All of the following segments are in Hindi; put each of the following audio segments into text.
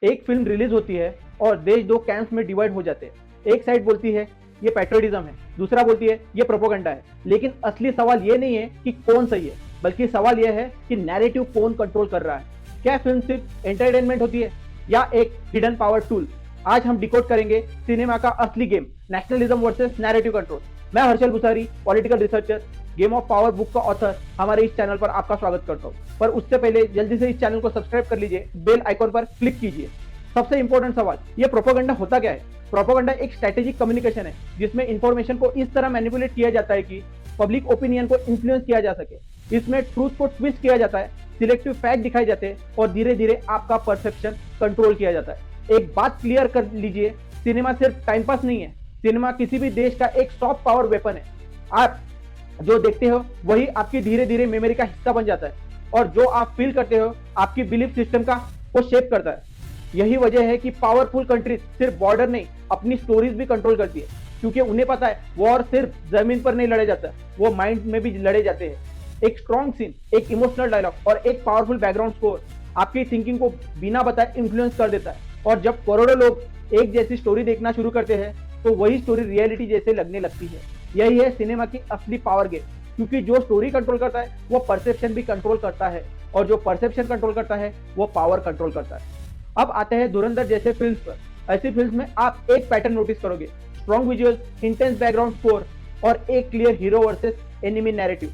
एक फिल्म रिलीज होती है और देश दो कैंप्स में डिवाइड हो जाते हैं। एक साइड बोलती है ये पेट्रियटिज्म है, दूसरा बोलती है ये प्रोपोगंडा है। लेकिन असली सवाल ये नहीं है कि कौन सही है, बल्कि सवाल यह है कि नैरेटिव कौन कंट्रोल कर रहा है। क्या फिल्म सिर्फ एंटरटेनमेंट होती है या एक हिडन पावर टूल? आज हम डिकोड करेंगे सिनेमा का असली game, nationalism versus narrative control. मैं Harshal Bhusari, political researcher, game of power book का ऑथर, हमारे इस चैनल पर आपका स्वागत करता हूँ। पर उससे पहले जल्दी से इस चैनल को सब्सक्राइब कर लीजिए, बेल आइकॉन पर क्लिक कीजिए। सबसे इंपॉर्टेंट सवाल, ये प्रोपोगंडा होता क्या है? प्रोपोगंडा एक स्ट्रेटेजिक कम्युनिकेशन है जिसमें इंफॉर्मेशन को इस तरह मैनिपुलेट किया जाता है कि पब्लिक ओपिनियन को इन्फ्लुएंस किया जा सके। इसमें ट्रूथ को ट्विस्ट किया जाता है, सिलेक्टिव फैक्ट दिखाए जाते हैं और धीरे धीरे आपका परसेप्शन कंट्रोल किया जाता है। एक बात क्लियर कर लीजिए, सिनेमा सिर्फ टाइम पास नहीं है, सिनेमा किसी भी देश का एक सॉफ्ट पावर वेपन है। आप जो देखते हो वही आपकी धीरे धीरे मेमोरी का हिस्सा बन जाता है और जो आप फील करते हो आपकी बिलीफ सिस्टम का वो शेप करता है। यही वजह है कि पावरफुल कंट्रीज सिर्फ बॉर्डर नहीं, अपनी स्टोरीज भी कंट्रोल करती है, क्योंकि उन्हें पता है वॉर सिर्फ जमीन पर नहीं लड़े जाता, वो माइंड में भी लड़े जाते हैं। एक स्ट्रॉन्ग सीन, एक इमोशनल डायलॉग और एक पावरफुल बैकग्राउंड स्कोर आपकी थिंकिंग को बिना बताए इन्फ्लुएंस कर देता है। और जब करोड़ों लोग एक जैसी स्टोरी देखना शुरू करते हैं तो वही स्टोरी रियलिटी जैसे लगने लगती है। यही है सिनेमा की असली पावर गेम, क्योंकि जो स्टोरी कंट्रोल करता है वो परसेप्शन भी कंट्रोल करता है और जो परसेप्शन कंट्रोल करता है वो पावर कंट्रोल करता है। अब आते हैं धुरंधर जैसे फिल्म्स पर। ऐसी फिल्म्स में आप एक पैटर्न नोटिस करोगे, strong visual, intense background score और एक clear hero versus enemy narrative.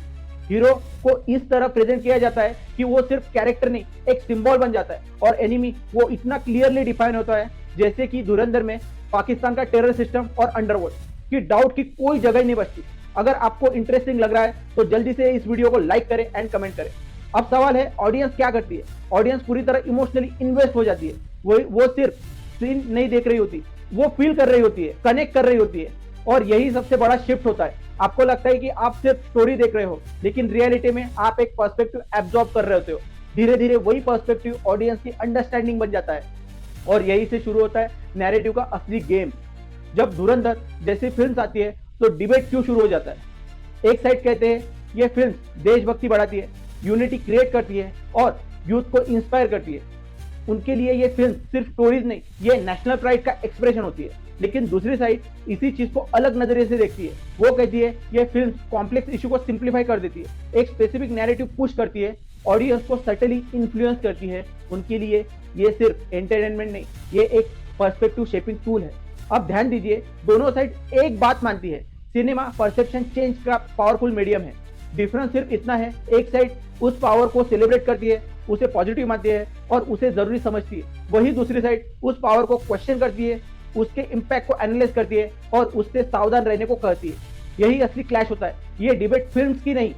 Hero को इस तरह प्रेजेंट किया जाता है कि वो सिर्फ कैरेक्टर नहीं, एक सिंबल बन जाता है, और एनिमी वो इतना क्लियरली डिफाइन होता है जैसे कि धुरंधर में पाकिस्तान का टेरर सिस्टम और अंडरवर्ल्ड की डाउट की कोई जगह नहीं बचती। अगर आपको इंटरेस्टिंग लग रहा है तो जल्दी से इस वीडियो को लाइक करें एंड कमेंट करें। अब सवाल है, ऑडियंस क्या करती है? ऑडियंस पूरी तरह इमोशनली इन्वेस्ट हो जाती है। वो सिर्फ सीन नहीं देख रही होती, वो फील कर रही होती है, कनेक्ट कर रही होती है। और यही सबसे बड़ा शिफ्ट होता है। आपको लगता है कि आप सिर्फ स्टोरी देख रहे हो, लेकिन रियलिटी में आप एक पर्सपेक्टिव एब्जॉर्ब कर रहे होते हो। धीरे धीरे वही पर्सपेक्टिव ऑडियंस की अंडरस्टैंडिंग बन जाता है और यही से शुरू होता है नैरेटिव का असली गेम। जब धुरंधर जैसी फिल्म्स आती है तो डिबेट क्यों शुरू हो जाता है? एक साइड कहते हैं ये फिल्म देशभक्ति बढ़ाती है, यूनिटी क्रिएट करती है और यूथ को इंस्पायर करती है। उनके लिए ये फिल्म सिर्फ स्टोरीज नहीं, ये नेशनल प्राइड का एक्सप्रेशन होती है। लेकिन दूसरी साइड इसी चीज को अलग नजरिए से देखती है। वो कहती है ये फिल्म कॉम्प्लेक्स इशू को सिंप्लीफाई कर देती है, एक स्पेसिफिक नैरेटिव पुश करती है, ऑडियंस को सटली इन्फ्लुएंस करती है। उनके लिए ये सिर्फ एंटरटेनमेंट नहीं, ये एक पर्सपेक्टिव शेपिंग टूल है। अब ध्यान दीजिए, दोनों साइड एक बात मानती है, सिनेमा परसेप्शन चेंज का पावरफुल मीडियम है। डिफरेंस सिर्फ इतना है, एक साइड उस पावर को सेलिब्रेट करती है, उसे पॉजिटिव मानती है और उसे जरूरी समझती है। वही दूसरी साइड उस पावर को क्वेश्चन करती है, उसके इम्पैक्ट को एनालाइज करती है और उससे सावधान रहने को कहती है। यही असली क्लैश होता है। ये डिबेट फिल्म्स की नहीं,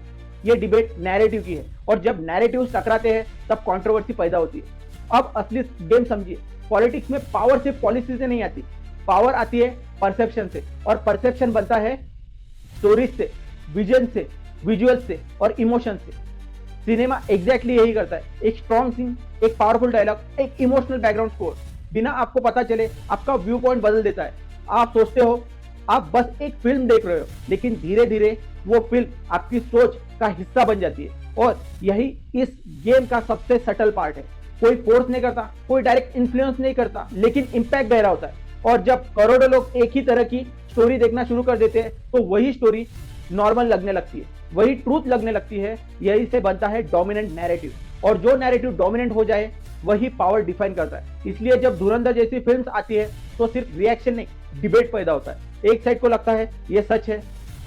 ये डिबेट नैरेटिव की है। और जब नैरेटिव टकराते हैं तब कंट्रोवर्सी पैदा होती है। अब असली गेम समझिए, पॉलिटिक्स में पावर सिर्फ पॉलिसी से नहीं आती, पावर आती है परसेप्शन से, और परसेप्शन बनता है स्टोरीज से, विजन से, विजुअल से और इमोशन से। सिनेमा एग्जैक्टली यही करता है, एक स्ट्रॉन्ग सीन, एक पावरफुल डायलॉग, एक इमोशनल बैकग्राउंड स्कोर बिना आपको पता चले आपका व्यू पॉइंट बदल देता है। आप सोचते हो आप बस एक फिल्म देख रहे हो, लेकिन धीरे धीरे वो फिल्म आपकी सोच का हिस्सा बन जाती है। और यही इस गेम का सबसे सटल पार्ट है। कोई फोर्स नहीं करता, कोई डायरेक्ट इन्फ्लुएंस नहीं करता, लेकिन इम्पैक्ट गहरा होता है। और जब करोड़ों लोग एक ही तरह की स्टोरी देखना शुरू कर देते हैं तो वही स्टोरी नॉर्मल लगने लगती है, वही ट्रूथ लगने लगती है। यही से बनता है डोमिनेंट नैरेटिव, और जो नैरेटिव डोमिनेंट हो जाए वही पावर डिफाइन करता है। इसलिए जब धुरंधर जैसी फिल्म्स आती है तो सिर्फ रिएक्शन नहीं, डिबेट पैदा होता है। एक साइड को लगता है ये सच है,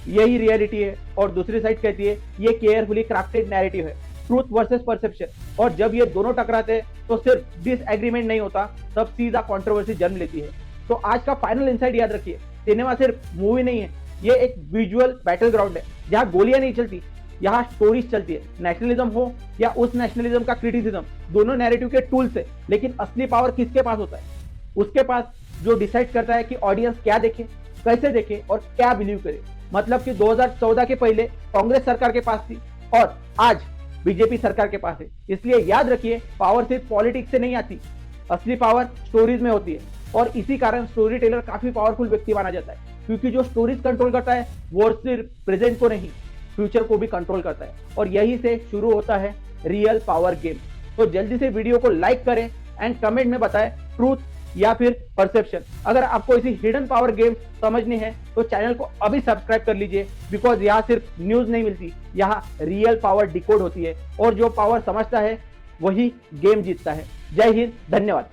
यही रियलिटी है, और दूसरी साइड कहती है ये केयरफुली क्राफ्टेड नैरेटिव है, ट्रूथ वर्सेस परसेप्शन। और जब ये दोनों टकराते हैं तो सिर्फ डिसएग्रीमेंट नहीं होता, तब सीधा कंट्रोवर्सी जन्म लेती है। तो आज का फाइनल इंसाइट याद रखिए, सिनेमा सिर्फ मूवी नहीं है, ये एक विजुअल बैटल ग्राउंड है जहाँ गोलियां नहीं चलती, यहाँ स्टोरीज चलती है। नेशनलिज्म हो या उस नेशनलिज्म का क्रिटिसिज्म, दोनों नैरेटिव के टूल्स है। लेकिन असली पावर किसके पास होता है? उसके पास जो डिसाइड करता है कि ऑडियंस क्या देखे, कैसे देखे और क्या बिलीव करे। मतलब कि 2014 के पहले कांग्रेस सरकार के पास थी और आज बीजेपी सरकार के पास है। इसलिए याद रखिए, पावर सिर्फ पॉलिटिक्स से नहीं आती, असली पावर स्टोरीज में होती है। और इसी कारण स्टोरी टेलर काफी पावरफुल व्यक्ति माना जाता है, क्योंकि जो स्टोरीज कंट्रोल करता है वो सिर्फ प्रेजेंट को नहीं, फ्यूचर को भी कंट्रोल करता है। और यही से शुरू होता है रियल पावर गेम। तो जल्दी से वीडियो को लाइक करें, एंड कमेंट में बताएं ट्रूथ या फिर परसेप्शन। अगर आपको इसी हिडन पावर गेम समझनी है तो चैनल को अभी सब्सक्राइब कर लीजिए, बिकॉज यहाँ सिर्फ न्यूज नहीं मिलती, यहाँ रियल पावर डिकोड होती है और जो पावर समझता है वही गेम जीतता है। जय हिंद, धन्यवाद।